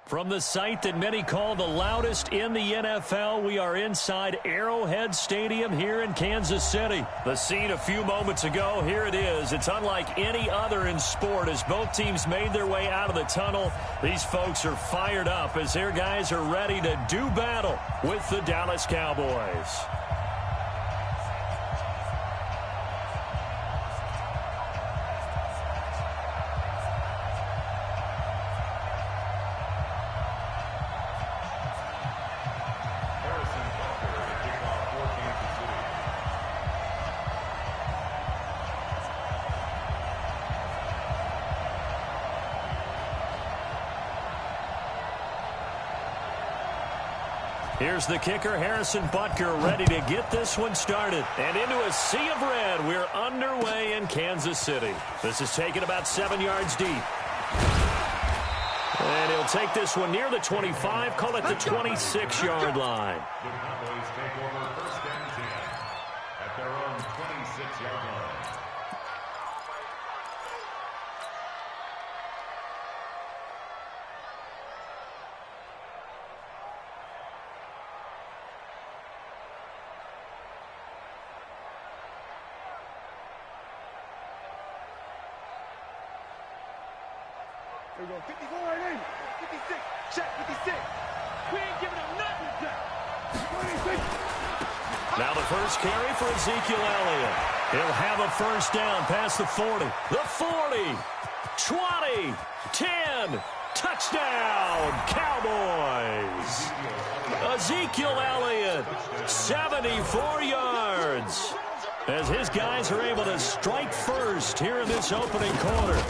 From the site that many call the loudest in the NFL, we are inside Arrowhead Stadium here in Kansas City. The scene a few moments ago, here it is. It's unlike any other in sport as both teams made their way out of the tunnel. These folks are fired up as their guys are ready to do battle with the Dallas Cowboys. Here's the kicker, Harrison Butker, ready to get this one started. And into a sea of red, we're underway in Kansas City. This is taken about 7 yards deep. And he'll take this one near the 25, call it the 26-yard line. The Cowboys take over first and 10 at their own 26-yard line. There we go. 54 right in. 56. Check 56. We ain't giving up nothing, Jack. 26. Now the first carry for Ezekiel Elliott. He'll have a first down past the 40. The 40. 20. 10. Touchdown, Cowboys. Ezekiel Elliott, 74 yards. As his guys are able to strike first here in this opening quarter.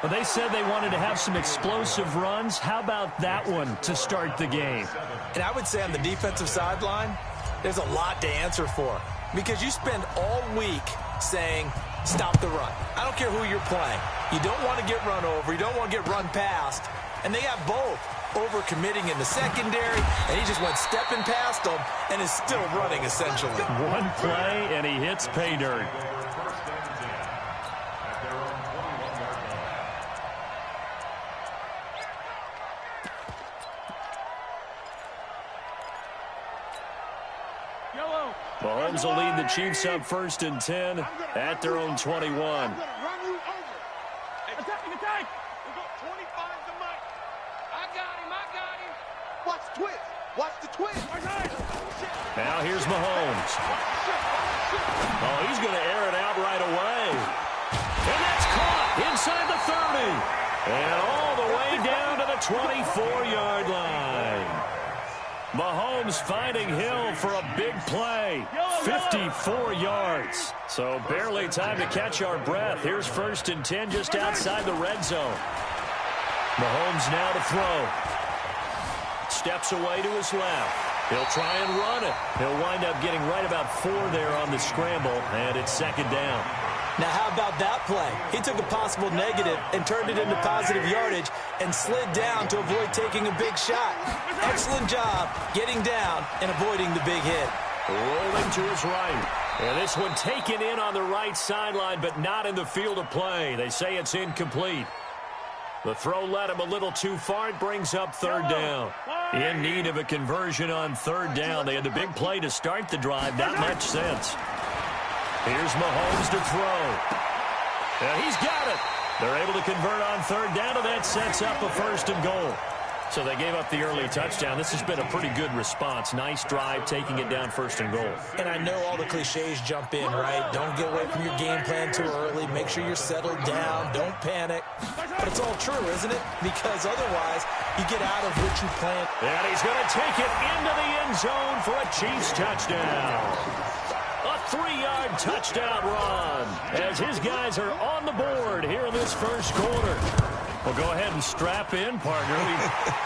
Well, they said they wanted to have some explosive runs. How about that one to start the game? And I would say on the defensive sideline, there's a lot to answer for. Because you spend all week saying, stop the run. I don't care who you're playing. You don't want to get run over. You don't want to get run past. And they got both. Over-committing in the secondary, and he just went stepping past them and is still running, essentially. One play, and he hits pay dirt. Mahomes will lead the Chiefs up first and 10 at their own 21. I'm gonna run you over. Attacking, attack. We got 25 to Mike. I got him. Watch the twist. Watch the twist. Now here's Mahomes. Oh, he's going to air it out right away. And that's caught inside the 30. And all the way down to the 24-yard line. Mahomes finding Hill for a big play. 54 yards. So barely time to catch our breath. Here's first and 10 just outside the red zone. Mahomes now to throw. Steps away to his left. He'll try and run it. He'll wind up getting right about 4 there on the scramble, and it's second down. Now, how about that play? He took a possible negative and turned it into positive yardage and slid down to avoid taking a big shot. Excellent job getting down and avoiding the big hit. Rolling to his right. And this one taken in on the right sideline, but not in the field of play. They say it's incomplete. The throw led him a little too far. It brings up third down. In need of a conversion on third down. They had the big play to start the drive. Not much sense. Here's Mahomes to throw. And he's got it. They're able to convert on third down, and that sets up a first and goal. So they gave up the early touchdown. This has been a pretty good response. Nice drive, taking it down first and goal. And I know all the cliches jump in, right? Don't get away from your game plan too early. Make sure you're settled down. Don't panic. But it's all true, isn't it? Because otherwise, you get out of what you planned. And he's going to take it into the end zone for a Chiefs touchdown. A 3-yard touchdown run as his guys are on the board here in this first quarter. Well, go ahead and strap in, partner.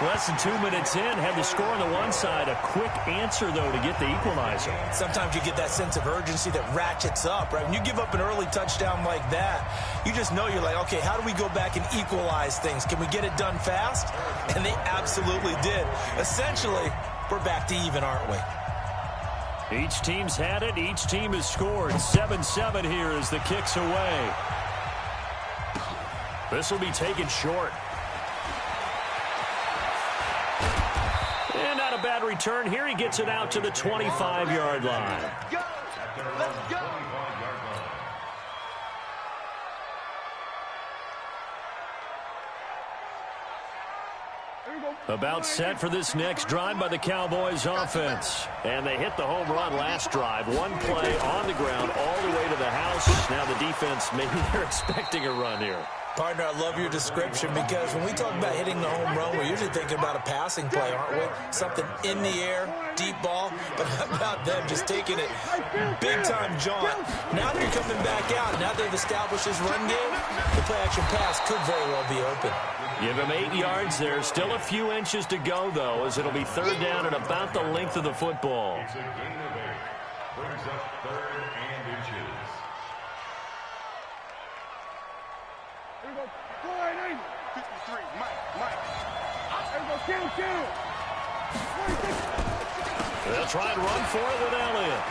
Less than 2 minutes in, had the score on the one side. A quick answer, though, to get the equalizer. Sometimes you get that sense of urgency that ratchets up, right? When you give up an early touchdown like that, you just know you're like, okay, how do we go back and equalize things? Can we get it done fast? And they absolutely did. Essentially, we're back to even, aren't we? Each team's had it. Each team has scored. 7-7 here as the kick's away. This will be taken short. not a bad return here. He gets it out to the 25-yard line. Go! Let's go! About set for this next drive by the Cowboys offense. And they hit the home run last drive. One play on the ground all the way to the house. Now the defense, maybe they're expecting a run here. Partner, I love your description because when we talk about hitting the home run, we're usually thinking about a passing play, aren't we? Something in the air, deep ball. But how about them just taking it big-time jaunt? Now they're coming back out. Now they've established this run game. The play-action pass could very well be open. Give him 8 yards there. Still a few inches to go, though, as it'll be third down and about the length of the football. It's a gain of 8. Brings up 3rd and inches. Here we go. 480. 53. Mike. Here we go. Kill. 46. They'll try and run for it with Elliott.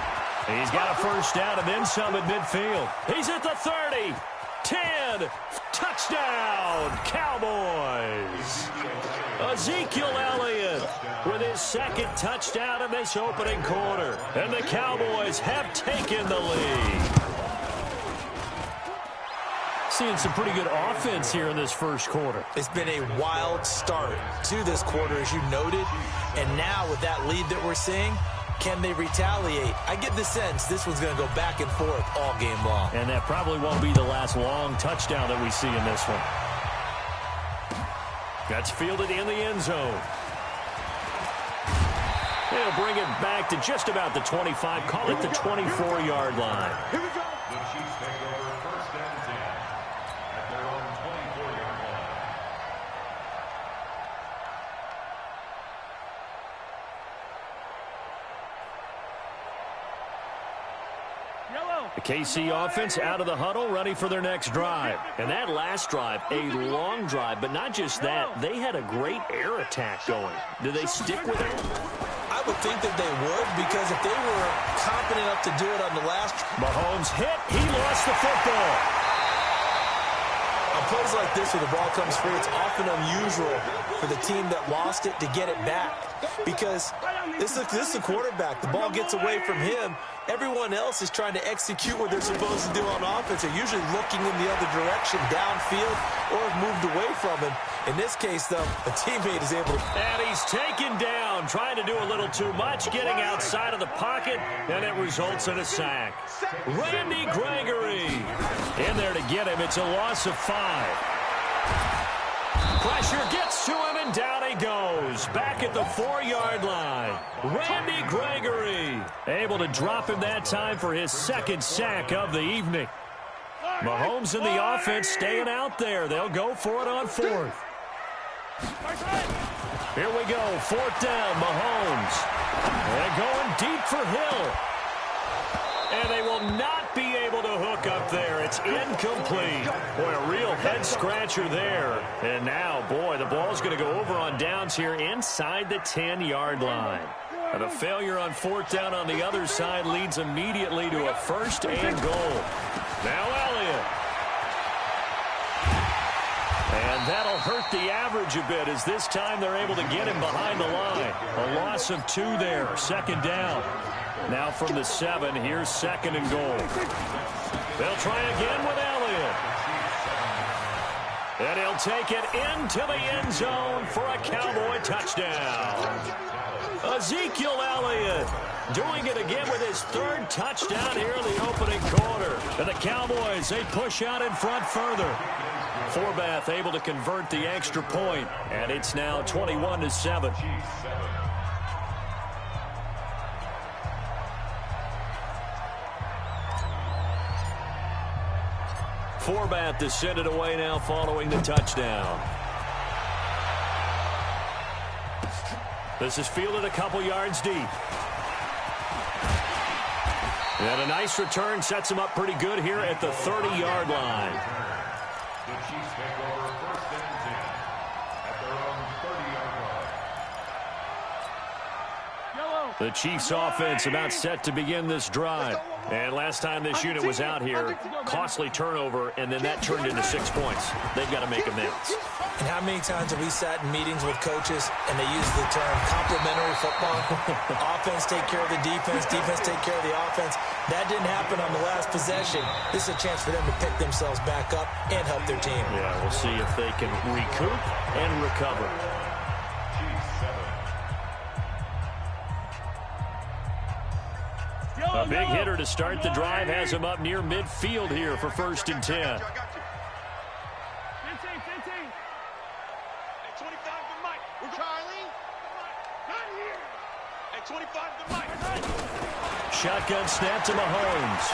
He's got a first down and then some at midfield. He's at the 30. 10. Touchdown, Cowboys. Ezekiel Elliott with his second touchdown in this opening quarter. And the Cowboys have taken the lead. Seeing some pretty good offense here in this first quarter. It's been a wild start to this quarter, as you noted. And now with that lead that we're seeing, can they retaliate? I get the sense this one's going to go back and forth all game long. And that probably won't be the last long touchdown that we see in this one. That's fielded in the end zone. They'll bring it back to just about the 25. Call it the 24-yard line. Here we go. The Chiefs take over first and 10 at their own 24-yard line. The KC offense out of the huddle, ready for their next drive. And that last drive, a long drive, but not just that. They had a great air attack going. Do they stick with it? I would think that they would, because if they were confident enough to do it on the last... Mahomes hit. He lost the football. On plays like this where the ball comes free, it's often unusual for the team that lost it to get it back. Because this is the quarterback. The ball gets away from him. Everyone else is trying to execute what they're supposed to do on offense. They're usually looking in the other direction, downfield, or have moved away from him. In this case, though, a teammate is able to... And he's taken down, trying to do a little too much, getting outside of the pocket, and it results in a sack. Randy Gregory in there to get him. It's a loss of 5. Pressure gets to him, and down he goes. Back at the 4-yard line. Randy Gregory able to drop him that time for his second sack of the evening. Mahomes and the offense staying out there. They'll go for it on 4th. Here we go. 4th down, Mahomes. They're going deep for Hill. And they will not be able to hook up there. It's incomplete. Boy, a real head-scratcher there. And now, boy, the ball's going to go over on downs here inside the 10-yard line. And a failure on 4th down on the other side leads immediately to a 1st and goal. Now Elliott. And that'll hurt the average a bit, as this time they're able to get him behind the line. A loss of 2 there. 2nd down. Now from the 7, here's 2nd and goal. They'll try again with Elliott. And he'll take it into the end zone for a Cowboy touchdown. Ezekiel Elliott doing it again with his 3rd touchdown here in the opening quarter. And the Cowboys, they push out in front further. Forbath able to convert the extra point, and it's now 21-7. Forbath to send it away now following the touchdown. This is fielded a couple yards deep. And a nice return sets him up pretty good here at the 30-yard line. The Chiefs take over first and 10 at their own 30-yard line. The Chiefs offense about set to begin this drive. And last time this unit was out here, costly turnover, and then that turned into 6 points. They've got to make amends. And how many times have we sat in meetings with coaches and they use the term complementary football? Offense take care of the defense, defense take care of the offense. That didn't happen on the last possession. This is a chance for them to pick themselves back up and help their team. Yeah, we'll see if they can recoup and recover. A big hitter to start the drive has him up near midfield here for 1st and 10. 15. Hey, 25 to Mike. We're Charlie. Not here. Hey, 25 to Mike. Shotgun snap to Mahomes.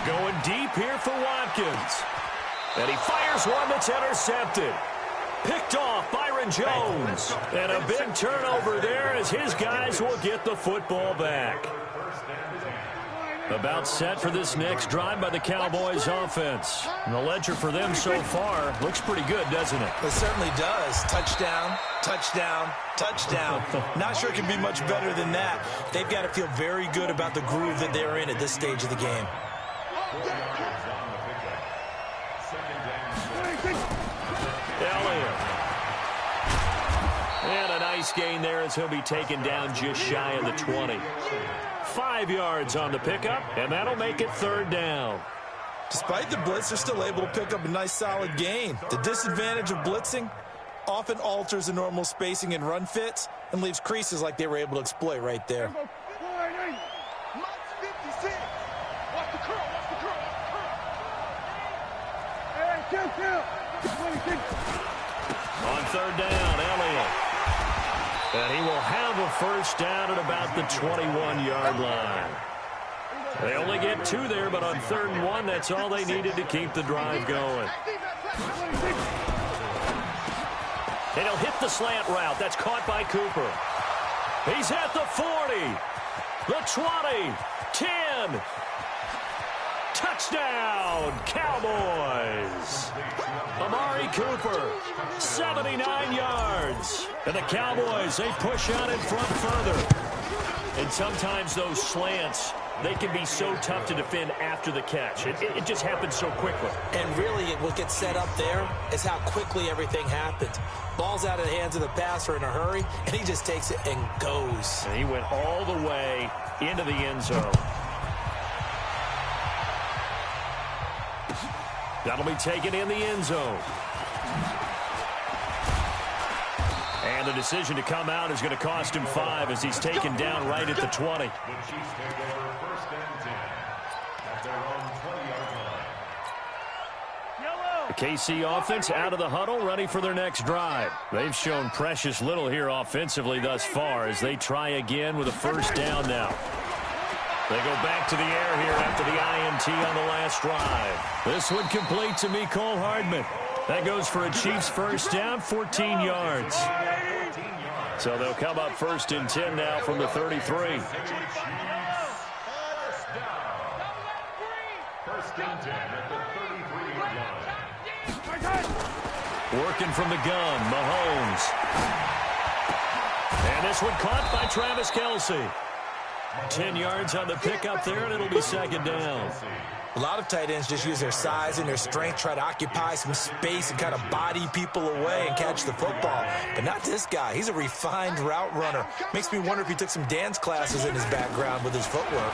Going deep here for Watkins. And he fires one that's intercepted. Picked off Byron Jones. And a big turnover there as his guys will get the football back. About set for this next drive by the Cowboys offense. And the ledger for them so far looks pretty good, doesn't it? It certainly does. Touchdown, touchdown, touchdown. Not sure it can be much better than that. They've got to feel very good about the groove that they're in at this stage of the game. Elliott. And a nice gain there as he'll be taken down just shy of the 20. 5 yards on the pickup, and that'll make it 3rd down. Despite the blitz, they're still able to pick up a nice solid gain. The disadvantage of blitzing often alters the normal spacing and run fits and leaves creases like they were able to exploit right there. On 3rd down, Elliott. And he will have a 1st down at about the 21-yard line. They only get 2 there, but on 3rd and 1, that's all they needed to keep the drive going. And he'll hit the slant route. That's caught by Cooper. He's at the 40, the 20, 10. Touchdown, Cowboys. Amari Cooper, 79 yards. And the Cowboys, they push out in front further. And sometimes those slants, they can be so tough to defend after the catch. It just happens so quickly. And really, what gets set up there is how quickly everything happens. Ball's out of the hands of the passer in a hurry, and he just takes it and goes. And he went all the way into the end zone. That'll be taken in the end zone. And the decision to come out is going to cost him 5 as he's taken down right at the 20. The Chiefs take over 1st and 10 at their own 20-yard line. The KC offense out of the huddle, ready for their next drive. They've shown precious little here offensively thus far as they try again with a 1st down now. They go back to the air here after the INT on the last drive. This one complete to Mecole Hardman. That goes for a Chiefs 1st down, 14 yards. So they'll come up 1st and 10 now from the 33. 1st and 10 at the 33-yard line. Working from the gun, Mahomes. And this one caught by Travis Kelce. 10 yards on the pickup there, and it'll be 2nd down. A lot of tight ends just use their size and their strength, try to occupy some space and kind of body people away and catch the football. But not this guy. He's a refined route runner. Makes me wonder if he took some dance classes in his background with his footwork.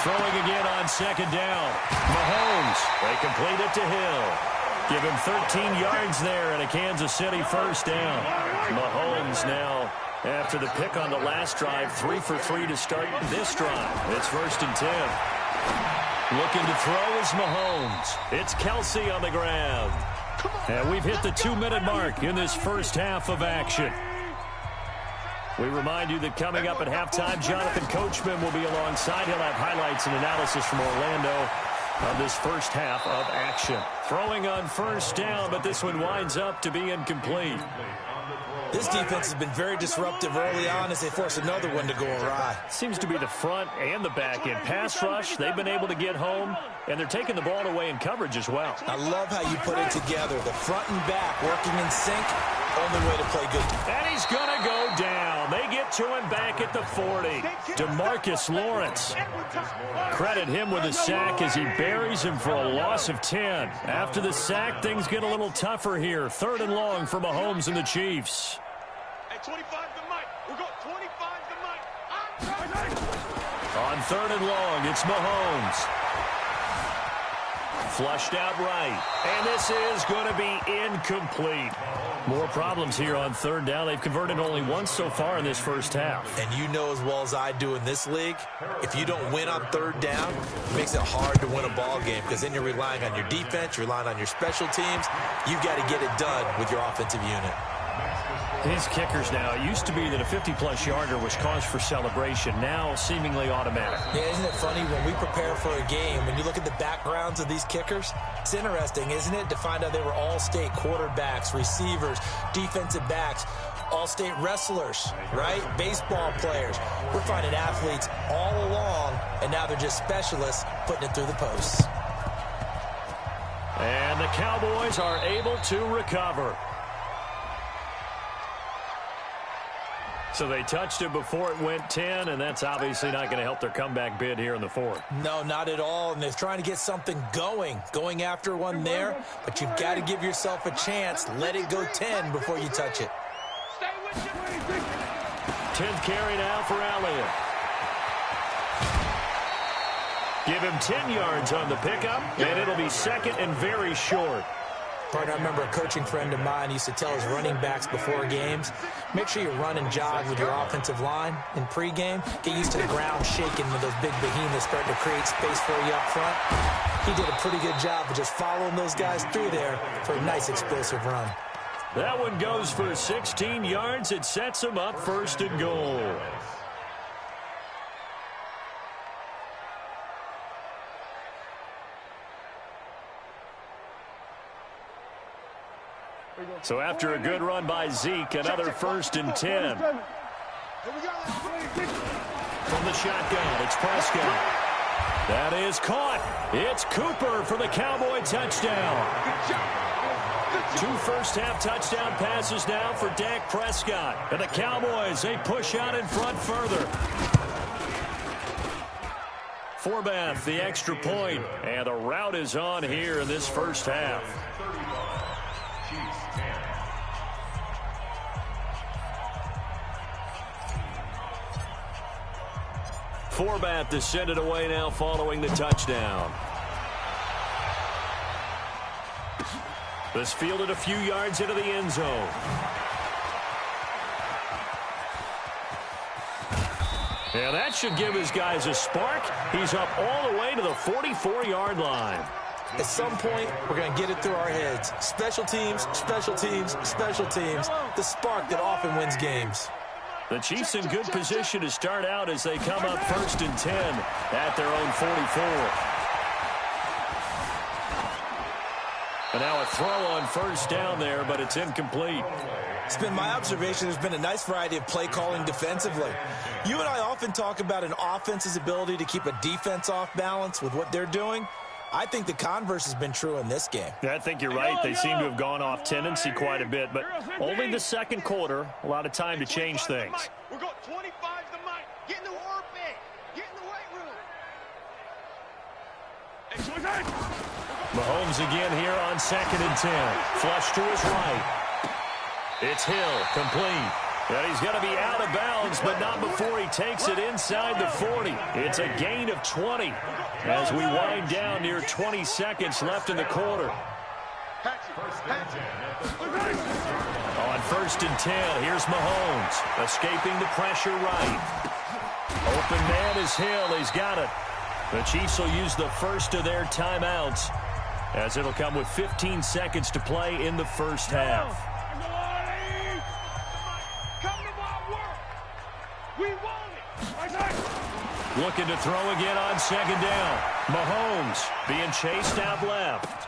Throwing again on 2nd down. Mahomes, they complete it to Hill. Give him 13 yards there and a Kansas City 1st down. Mahomes now, after the pick on the last drive, 3 for 3 to start this drive. It's 1st and 10. Looking to throw is Mahomes. It's Kelce on the ground. And we've hit the 2-minute mark in this first half of action. We remind you that coming up at halftime, Jonathan Coachman will be alongside. He'll have highlights and analysis from Orlando on this first half of action. Throwing on 1st down, but this one winds up to be incomplete. This defense has been very disruptive early on as they force another one to go awry. Seems to be the front and the back end. Pass rush, they've been able to get home, and they're taking the ball away in coverage as well. I love how you put it together. The front and back working in sync. Only way to play good. And he's going to go down. They get to him back at the 40. DeMarcus Lawrence. Credit him with a sack as he buries him for a loss of 10. After the sack, things get a little tougher here. 3rd and long for Mahomes and the Chiefs. Hey, 25 to Mike. We're going 25 to Mike. On 3rd and long, it's Mahomes. Flushed out right. And this is going to be incomplete. More problems here on 3rd down. They've converted only once so far in this first half. And you know as well as I do in this league, if you don't win on 3rd down, it makes it hard to win a ball game because then you're relying on your defense, you're relying on your special teams. You've got to get it done with your offensive unit. These kickers now, it used to be that a 50-plus yarder was cause for celebration. Now seemingly automatic. Yeah, isn't it funny when we prepare for a game, when you look at the backgrounds of these kickers, it's interesting, isn't it, to find out they were all-state quarterbacks, receivers, defensive backs, all-state wrestlers, right? Baseball players. We're finding athletes all along, and now they're just specialists putting it through the posts. And the Cowboys are able to recover. So they touched it before it went 10, and that's obviously not going to help their comeback bid here in the 4th. No, not at all, and they're trying to get something going after one there, but you've got to give yourself a chance. Let it go 10 before you touch it. 10th carry now for Elliott. Give him 10 yards on the pickup, and it'll be 2nd and very short. Partner, I remember a coaching friend of mine used to tell his running backs before games, make sure you run and jog with your offensive line in pregame. Get used to the ground shaking when those big behemoths start to create space for you up front. He did a pretty good job of just following those guys through there for a nice explosive run. That one goes for 16 yards. It sets him up 1st and goal. So after a good run by Zeke, another 1st and 10. From the shotgun, it's Prescott. That is caught. It's Cooper for the Cowboy touchdown. 2 first-half touchdown passes now for Dak Prescott. And the Cowboys, they push out in front further. Forbath, the extra point. And the rout is on here in this first half. Forbath to send it away now following the touchdown. This fielded a few yards into the end zone. And that should give his guys a spark. He's up all the way to the 44-yard line. At some point, we're going to get it through our heads. Special teams, special teams, special teams. The spark that often wins games. The Chiefs in good position to start out as they come up 1st and 10 at their own 44. And now a throw on 1st down there, but it's incomplete. It's been my observation there's been a nice variety of play calling defensively. You and I often talk about an offense's ability to keep a defense off balance with what they're doing. I think the converse has been true in this game. Yeah, I think you're right. They seem to have gone off tendency quite a bit, but only the 2nd quarter, a lot of time to change things. We're going 25 to Mike. Get in the war bed. Get in the weight room. Mahomes again here on 2nd and 10. Flush to his right. It's Hill, complete. And he's going to be out of bounds, but not before he takes it inside the 40. It's a gain of 20 as we wind down near 20 seconds left in the quarter. On 1st and 10, here's Mahomes, escaping the pressure right. Open man is Hill. He's got it. The Chiefs will use the first of their timeouts as it'll come with 15 seconds to play in the first half. Looking to throw again on 2nd down. Mahomes being chased out left.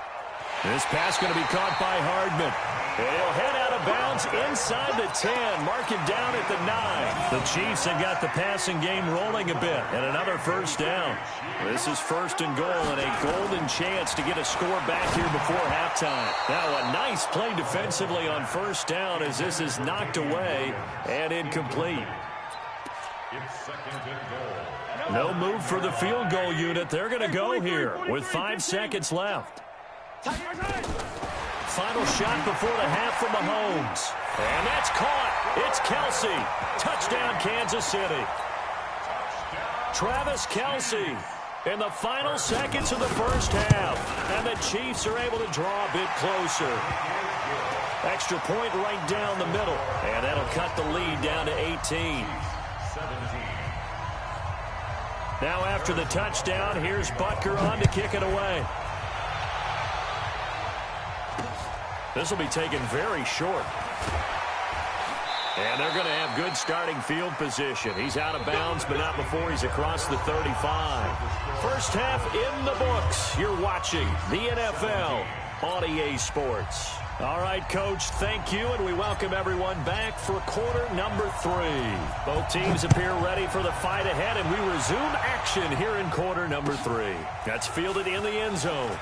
This pass going to be caught by Hardman. And he'll head out of of bounds inside the 10. Mark him down at the 9. The Chiefs have got the passing game rolling a bit. And another first down. This is 1st and goal and a golden chance to get a score back here before halftime. Now a nice play defensively on first down as this is knocked away and incomplete. It's 2nd and goal. No move for the field goal unit. They're going to go here with 5 seconds left. Final shot before the half from Mahomes. And that's caught. It's Kelsey. Touchdown, Kansas City. Travis Kelsey in the final seconds of the first half. And the Chiefs are able to draw a bit closer. Extra point right down the middle. And that'll cut the lead down to 18. Now after the touchdown, here's Butker on to kick it away. This will be taken very short. And they're going to have good starting field position. He's out of bounds, but not before he's across the 35. First half in the books. You're watching the NFL on EA Sports. All right, Coach, thank you, and we welcome everyone back for quarter number 3. Both teams appear ready for the fight ahead, and we resume action here in quarter number 3. That's fielded in the end zone.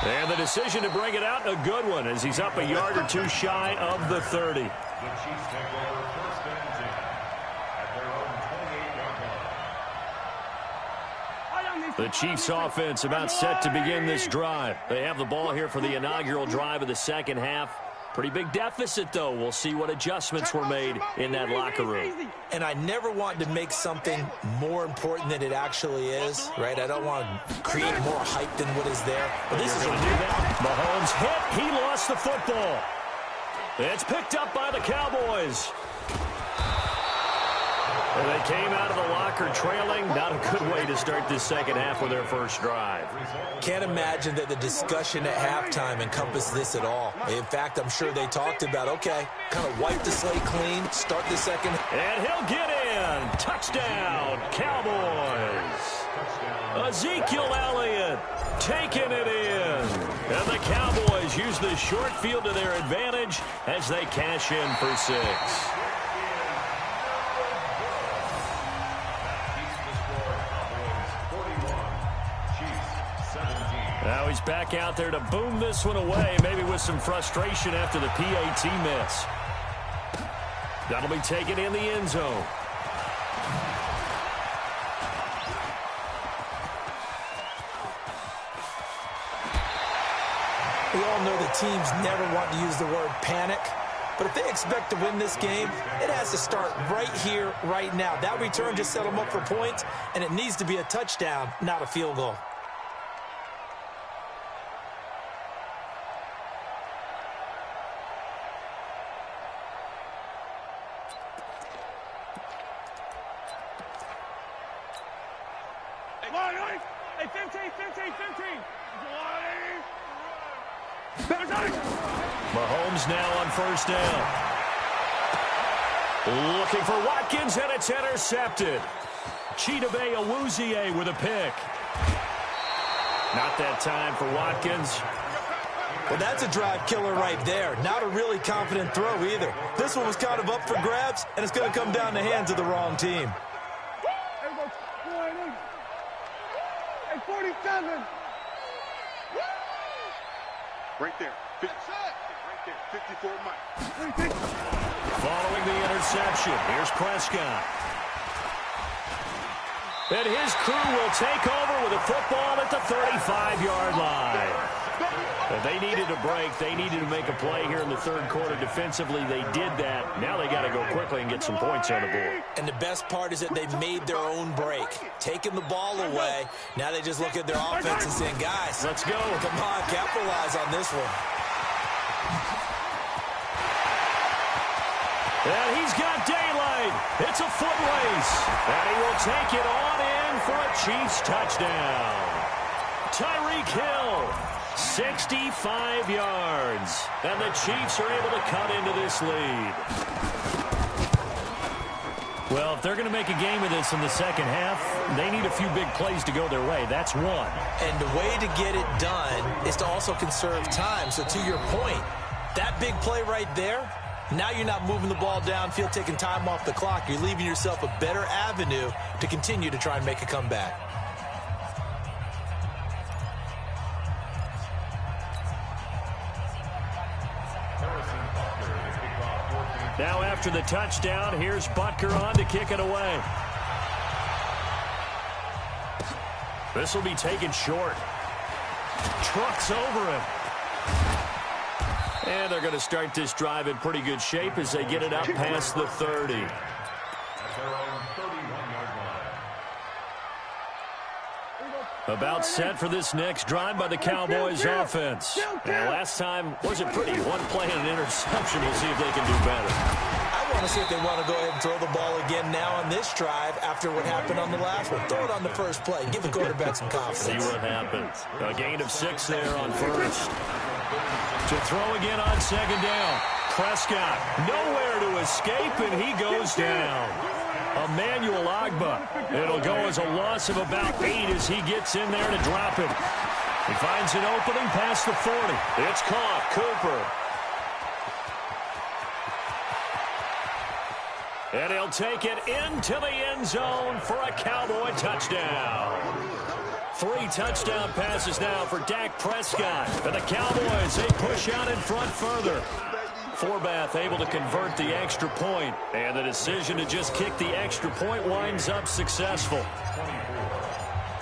And the decision to bring it out, a good one, as he's up a yard or two shy of the 30. The Chiefs take over 1st and 10 at their own 28-yard line. The Chiefs offense about set to begin this drive. They have the ball here for the inaugural drive of the second half. Pretty big deficit, though. We'll see what adjustments were made in that locker room. And I never want to make something more important than it actually is, right? I don't want to create more hype than what is there. But this is going to do that. Mahomes hit. He lost the football. It's picked up by the Cowboys. And they came out of the locker trailing. Not a good way to start this second half with their first drive. Can't imagine that the discussion at halftime encompassed this at all. In fact, I'm sure they talked about, okay, kind of wipe the slate clean, start the second. And he'll get in. Touchdown, Cowboys. Ezekiel Elliott taking it in. And the Cowboys use the short field to their advantage as they cash in for 6. Now he's back out there to boom this one away, maybe with some frustration after the PAT miss. That'll be taken in the end zone. We all know the teams never want to use the word panic, but if they expect to win this game, it has to start right here, right now. That return just set them up for points, and it needs to be a touchdown, not a field goal. Hey, 15. Mahomes now on first down. Looking for Watkins, and it's intercepted. Chidobe Awuzie with a pick. Not that time for Watkins. Well, that's a drive killer right there. Not a really confident throw either. This one was kind of up for grabs, and it's going to come down the hands of the wrong team. Hey, 47. Right there. Right there. 54 Mike. Following the interception, here's Prescott. And his crew will take over with a football at the 35-yard line. But they needed a break. They needed to make a play here in the third quarter defensively. They did that. Now they got to go quickly and get some points on the board. And the best part is that they made their own break, taking the ball away. Now they just look at their offense and saying, guys, let's go. Come on, capitalize on this one. And he's got daylight. It's a foot race. And he will take it on in for a Chiefs touchdown. Tyreek Hill, 65 yards. And the Chiefs are able to cut into this lead. Well, if they're going to make a game of this in the second half, they need a few big plays to go their way. That's one. And the way to get it done is to also conserve time. So to your point, that big play right there, now you're not moving the ball downfield, taking time off the clock. You're leaving yourself a better avenue to continue to try and make a comeback. Now after the touchdown, here's Butker on to kick it away. This will be taken short. Trucks over him. And they're going to start this drive in pretty good shape as they get it up past the 30. At their own 31-yard line. About set for this next drive by the Cowboys offense. And last time wasn't pretty. One play and an interception. We'll see if they can do better. I want to see if they want to go ahead and throw the ball again now on this drive after what happened on the last one. Throw it on the first play. Give the quarterback some confidence. See what happens. A gain of 6 there on first. To throw again on second down. Prescott nowhere to escape, and he goes down. Emmanuel Ogbah. It'll go as a loss of about 8 as he gets in there to drop him. He finds an opening past the 40. It's caught. Cooper. And he'll take it into the end zone for a Cowboy touchdown. 3 touchdown passes now for Dak Prescott. And the Cowboys, they push out in front further. Forbath able to convert the extra point. And the decision to just kick the extra point winds up successful.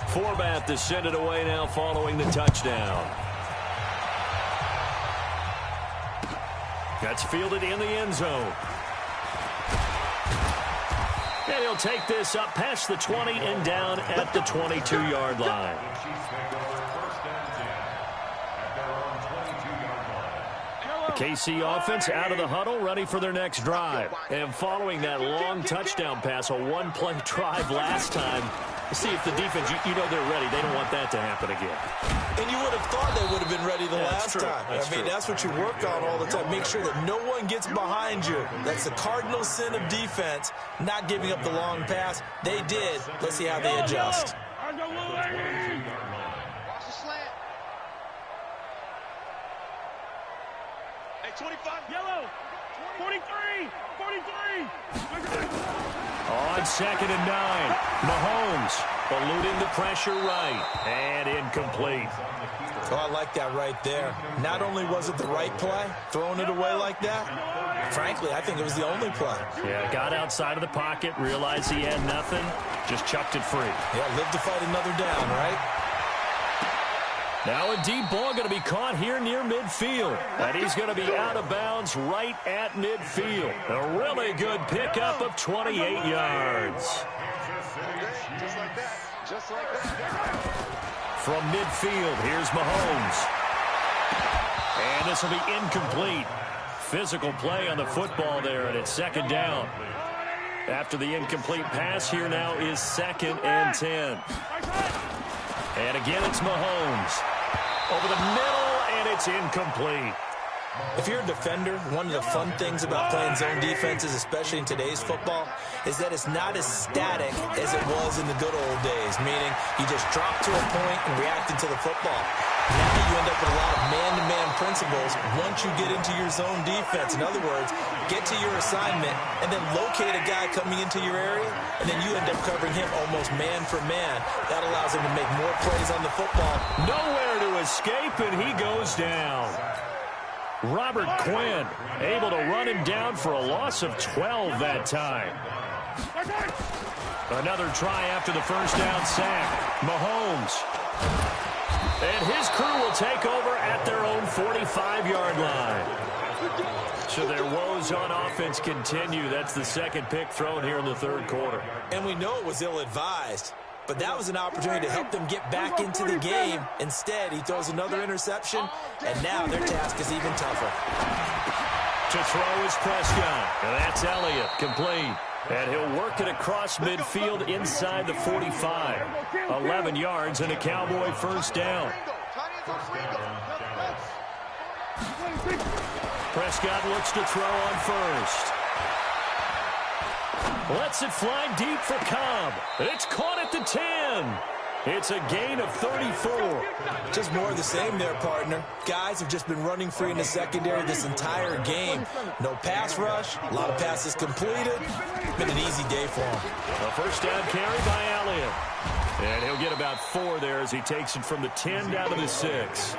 Forbath to send it away now following the touchdown. That's fielded in the end zone. And he'll take this up past the 20 and down at the 22-yard line. The KC offense out of the huddle, ready for their next drive. And following that long touchdown pass, a one-play drive last time, see if the defense, you know they're ready. They don't want that to happen again. And you would have thought they would have been ready the last time. That's what you work on all the time. Make sure that no one gets behind you. That's the cardinal sin of defense, not giving up the long pass. They did. Let's see how they adjust. Watch the slant. Hey, 25. Yellow. 43. 43. On second and 9, Mahomes eluding the pressure right, and incomplete. Oh, I like that right there. Not only was it the right play, throwing it away like that, frankly, I think it was the only play. Yeah, got outside of the pocket, realized he had nothing, just chucked it free. Yeah, live to fight another down, right? Now a deep ball going to be caught here near midfield. And he's going to be out of bounds right at midfield. A really good pickup of 28 yards. Just like that. Just like that. From midfield, here's Mahomes. And this will be incomplete. Physical play on the football there, and it's second down. After the incomplete pass, here now is 2nd and 10. And again, it's Mahomes. Over the middle, and it's incomplete. If you're a defender, one of the fun things about playing zone defenses, especially in today's football, is that it's not as static as it was in the good old days, meaning you just drop to a point and react into the football. Now you end up with a lot of man-to-man principles once you get into your zone defense. In other words, get to your assignment and then locate a guy coming into your area, and then you end up covering him almost man for man. That allows him to make more plays on the football. Nowhere to escape, and he goes down. Robert Quinn able to run him down for a loss of 12 that time. Another try after the first down sack. Mahomes. And his crew will take over at their own 45-yard line. So their woes on offense continue. That's the second pick thrown here in the third quarter. And we know it was ill-advised, but that was an opportunity to help them get back into the game. Instead, he throws another interception, and now their task is even tougher. To throw is Prescott, and that's Elliott, complete. And he'll work it across midfield inside the 45. 11 yards and a Cowboy first down. Prescott looks to throw on first. Lets it fly deep for Cobb. It's caught at the 10. It's a gain of 34. Just more of the same there, partner. Guys have just been running free in the secondary this entire game. No pass rush, a lot of passes completed. Been an easy day for him. A first down carry by Elliott. And he'll get about 4 there as he takes it from the 10 down to the 6.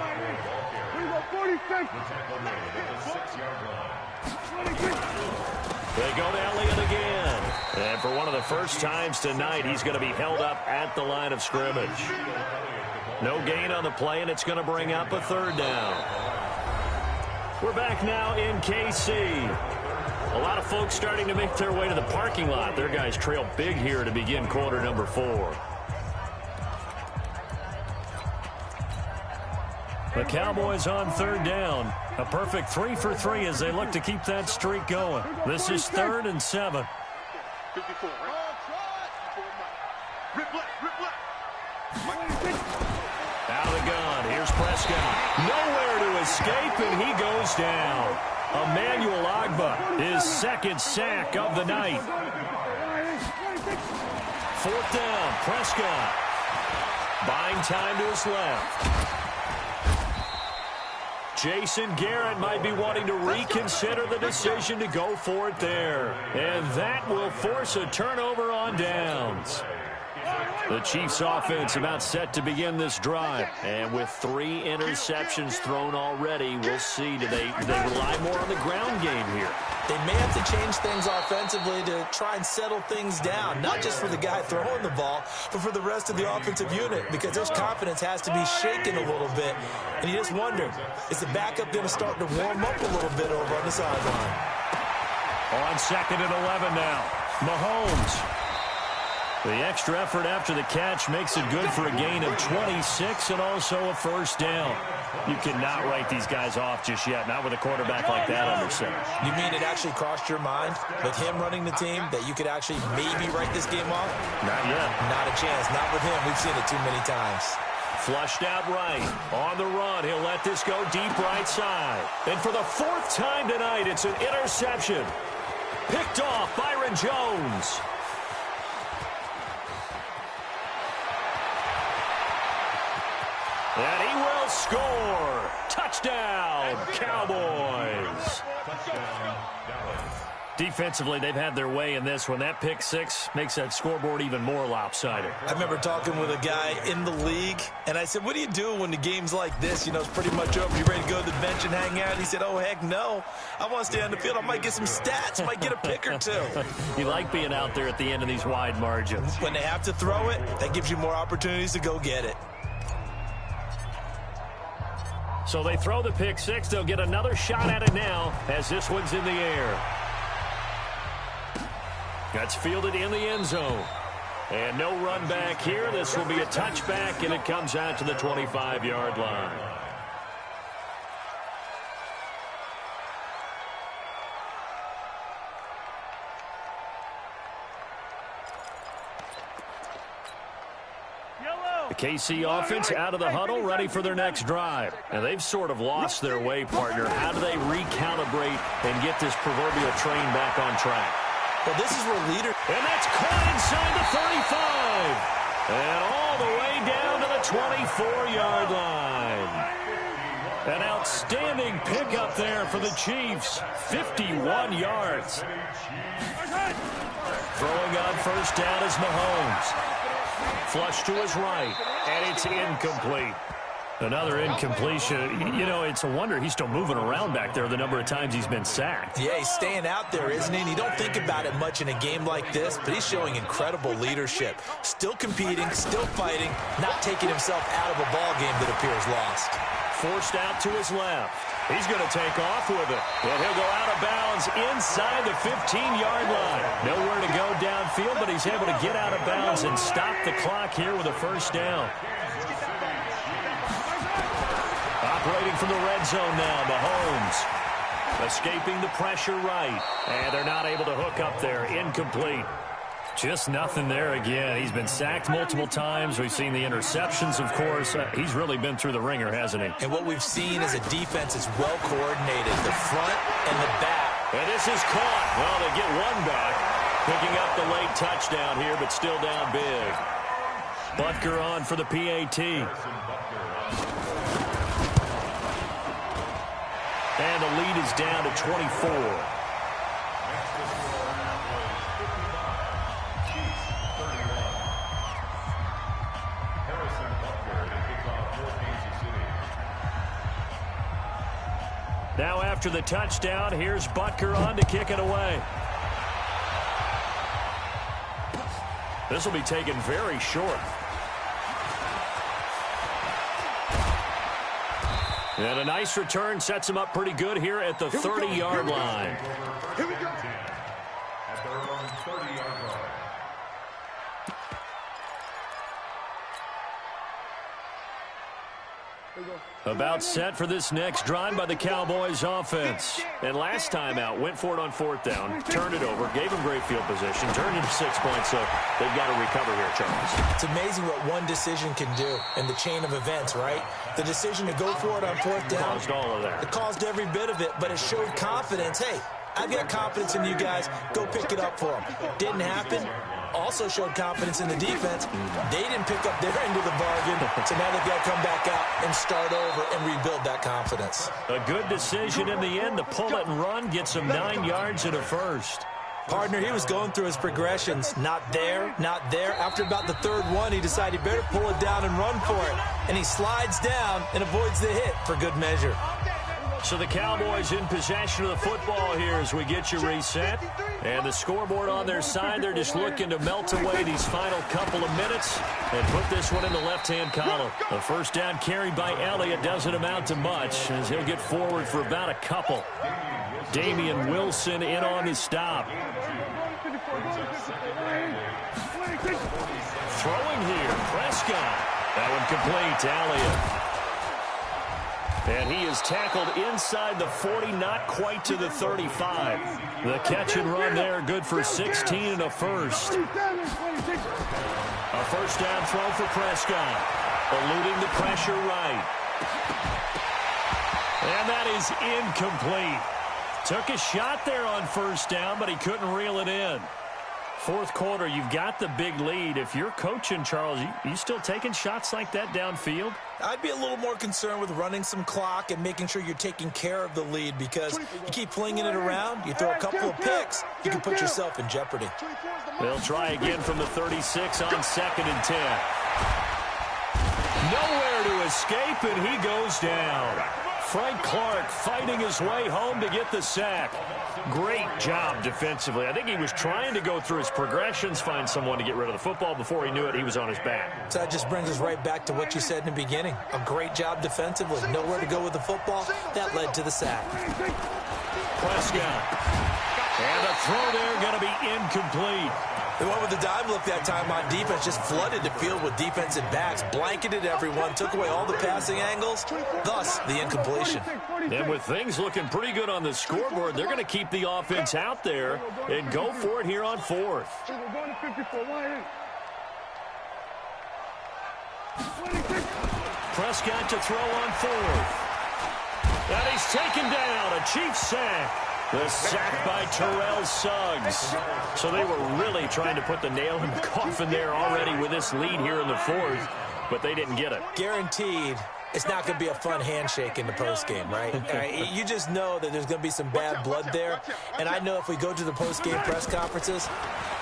They go to Elliott again. And for one of the first times tonight, he's going to be held up at the line of scrimmage. No gain on the play, and it's going to bring up a 3rd down. We're back now in KC. A lot of folks starting to make their way to the parking lot. Their guys trail big here to begin quarter number 4. The Cowboys on 3rd down. A perfect 3 for 3 as they look to keep that streak going. This is 3rd and 7. 54, right? Rip left. Out of the gun. Here's Prescott. Nowhere to escape, and he goes down. Emmanuel Ogbah, his 2nd sack of the night. 4th down. Prescott. Buying time to his left. Jason Garrett might be wanting to reconsider the decision to go for it there. And that will force a turnover on downs. The Chiefs offense about set to begin this drive. And with 3 interceptions thrown already, we'll see. Do they rely more on the ground game here? They may have to change things offensively to try and settle things down, not just for the guy throwing the ball, but for the rest of the offensive unit, because their confidence has to be shaken a little bit. And you just wonder, is the backup going to start to warm up a little bit over on the sideline? On 2nd and 11 now. Mahomes. The extra effort after the catch makes it good for a gain of 26 and also a first down. You cannot write these guys off just yet, not with a quarterback like that under center. You mean it actually crossed your mind with him running the team that you could actually maybe write this game off? Not yet. Not a chance. Not with him. We've seen it too many times. Flushed out right. On the run, he'll let this go deep right side. And for the 4th time tonight, it's an interception. Picked off Byron Jones. And he will score. Touchdown, Cowboys. Defensively, they've had their way in this one. That pick 6 makes that scoreboard even more lopsided. I remember talking with a guy in the league, and I said, what do you do when the game's like this? You know, it's pretty much over. You ready to go to the bench and hang out? He said, oh, heck no. I want to stay on the field. I might get some stats. I might get a pick or 2. You like being out there at the end of these wide margins. When they have to throw it, that gives you more opportunities to go get it. So they throw the pick 6. They'll get another shot at it now as this one's in the air. That's fielded in the end zone. And no run back here. This will be a touchback, and it comes out to the 25-yard line. The KC offense out of the huddle, ready for their next drive. And they've sort of lost their way, partner. How do they recalibrate and get this proverbial train back on track? Well, this is where leader... And that's caught inside the 35. And all the way down to the 24-yard line. An outstanding pickup there for the Chiefs. 51 yards. Throwing on first down is Mahomes. Flush to his right, and it's incomplete. Another incompletion. You know, it's a wonder he's still moving around back there the number of times he's been sacked. Yeah, he's staying out there, isn't he? And you don't think about it much in a game like this, but he's showing incredible leadership. Still competing, still fighting, not taking himself out of a ball game that appears lost. Forced out to his left. He's going to take off with it. And he'll go out of bounds inside the 15-yard line. Nowhere to go downfield, but he's able to get out of bounds and stop the clock here with a first down. Operating from the red zone now, Mahomes. Escaping the pressure right. And they're not able to hook up there. Incomplete. Just nothing there again. He's been sacked multiple times. We've seen the interceptions, of course. He's really been through the ringer, hasn't he? And what we've seen is a defense that's well-coordinated, the front and the back. And this is caught. Well, they get one back. Picking up the late touchdown here, but still down big. Butker on for the PAT. And the lead is down to 24. Now after the touchdown, here's Butker on to kick it away. This will be taken very short. And a nice return sets him up pretty good here at the 30-yard line. Here we go. At their own 30-yard line. About set for this next drive by the Cowboys offense. And last time out, went for it on fourth down, turned it over, gave them great field position, turned into 6 points, so they've got to recover here, Charles. It's amazing what one decision can do in the chain of events, right? The decision to go for it on fourth down. Caused all of that. It caused every bit of it, but it showed confidence. Hey, I've got confidence in you guys. Go pick it up for them. Didn't happen. Also showed confidence in the defense. They didn't pick up their end of the bargain, so now they've got to come back out and start over and rebuild that confidence. A good decision in the end to pull it and run, get some 9 yards and a first. Partner, he was going through his progressions. Not there, not there. After about the third one, he decided he better pull it down and run for it. And he slides down and avoids the hit for good measure. So the Cowboys in possession of the football here as we get you reset. And the scoreboard on their side, they're just looking to melt away these final couple of minutes and put this one in the left-hand column. The first down carried by Elliott doesn't amount to much as he'll get forward for about a couple. Damian Wilson in on the stop. Throwing here, Prescott. That one complete to Elliott. And he is tackled inside the 40, not quite to the 35. The catch and run there, good for 16 and a first. A first down throw for Prescott. Eluding the pressure right. And that is incomplete. Took a shot there on first down, but he couldn't reel it in. Fourth quarter, you've got the big lead. If you're coaching, Charles, you still taking shots like that downfield? I'd be a little more concerned with running some clock and making sure you're taking care of the lead, because you keep flinging it around, you throw a couple of picks, you can put yourself in jeopardy. They'll try again from the 36 on 2nd and 10. Nowhere to escape, and he goes down. Frank Clark fighting his way home to get the sack. Great job defensively. I think he was trying to go through his progressions, find someone to get rid of the football. Before he knew it, he was on his back. So that just brings us right back to what you said in the beginning. A great job defensively. Nowhere to go with the football. That led to the sack. Prescott. And the throw there going to be incomplete. The one with the dime look that time on defense just flooded the field with defensive backs, blanketed everyone, took away all the passing angles, thus the incompletion. And with things looking pretty good on the scoreboard, they're going to keep the offense out there and go for it here on fourth. Prescott to throw on fourth. And he's taken down, a Chiefs sack. The sack by Terrell Suggs. So they were really trying to put the nail in the coffin there already with this lead here in the fourth, but they didn't get it. Guaranteed it's not going to be a fun handshake in the postgame, right? You just know that there's going to be some bad blood there. And I know if we go to the postgame press conferences,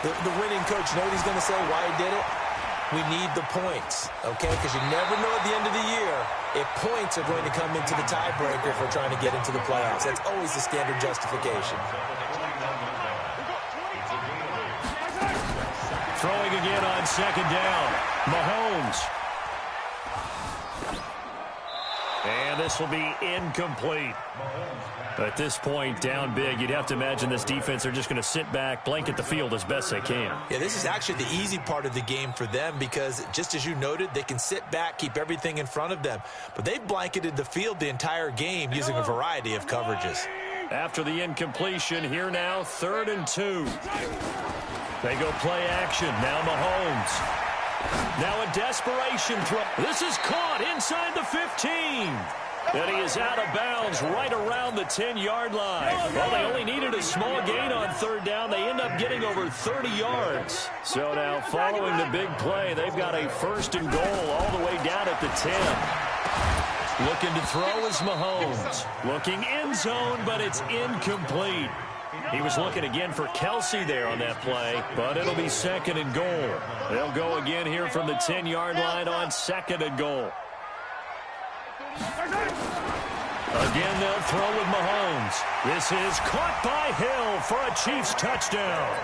the winning coach, you know what he's going to say, why he did it? We need the points, okay? Because you never know at the end of the year if points are going to come into the tiebreaker if we're trying to get into the playoffs. That's always the standard justification. Throwing again on 2nd down. Mahomes. And this will be incomplete. At this point, down big, you'd have to imagine this defense are just going to sit back, blanket the field as best they can. Yeah, this is actually the easy part of the game for them because, just as you noted, they can sit back, keep everything in front of them. But they've blanketed the field the entire game using a variety of coverages. After the incompletion, here now, 3rd and 2. They go play action. Now Mahomes. Now a desperation throw. This is caught inside the 15. And he is out of bounds right around the 10-yard line. Well, they only needed a small gain on third down. They end up getting over 30 yards. So now following the big play, they've got a first and goal all the way down at the 10. Looking to throw is Mahomes. Looking end zone, but it's incomplete. He was looking again for Kelsey there on that play, but it'll be second and goal. They'll go again here from the 10-yard line on second and goal. Again, they'll throw with Mahomes. This is caught by Hill for a Chiefs touchdown.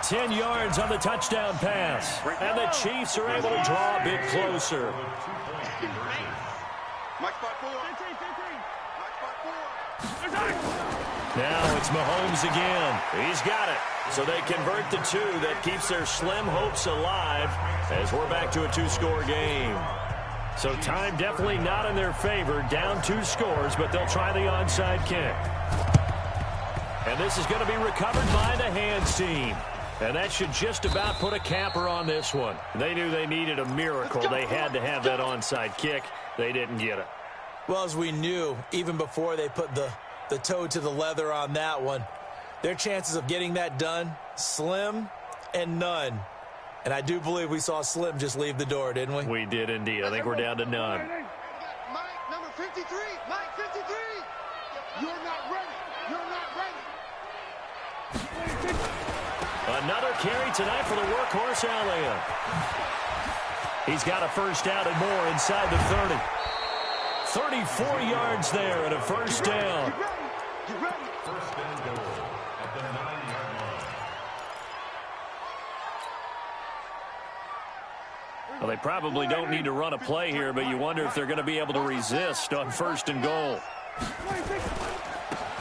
10 yards on the touchdown pass. And the Chiefs are able to draw a bit closer. Now it's Mahomes again. He's got it. So they convert the two. That keeps their slim hopes alive as we're back to a two-score game. So time definitely not in their favor. Down 2 scores, but they'll try the onside kick. And this is going to be recovered by the hands team. And that should just about put a capper on this one. They knew they needed a miracle. They had to have that onside kick. They didn't get it. Well, as we knew, even before they put the toe to the leather on that one, their chances of getting that done, slim and none. And I do believe we saw Slim just leave the door, didn't we? We did indeed. I think we're down to none. Mike, number 53. Mike, 53. You're not ready. You're not ready. Another carry tonight for the workhorse Elliott. He's got a first down and more inside the 30. 34 yards there and a first down. Get ready. First and goal at the 9-yard line. Well, they probably don't need to run a play here, but you wonder if they're going to be able to resist on first and goal.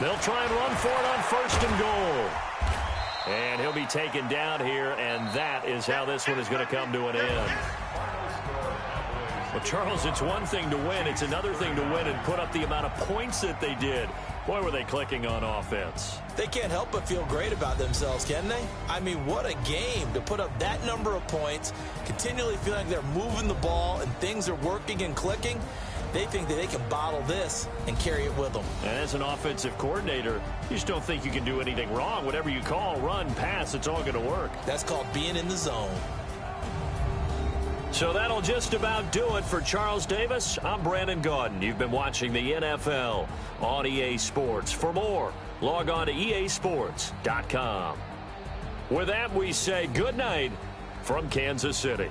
They'll try and run for it on first and goal. And he'll be taken down here, and that is how this one is going to come to an end. Well, Charles, it's one thing to win. It's another thing to win and put up the amount of points that they did. Boy, were they clicking on offense. They can't help but feel great about themselves, can they? I mean, what a game to put up that number of points, continually feeling like they're moving the ball and things are working and clicking. They think that they can bottle this and carry it with them. And as an offensive coordinator, you just don't think you can do anything wrong. Whatever you call, run, pass, it's all going to work. That's called being in the zone. So that'll just about do it for Charles Davis. I'm Brandon Gaudin. You've been watching the NFL on EA Sports. For more, log on to easports.com. With that, we say good night from Kansas City.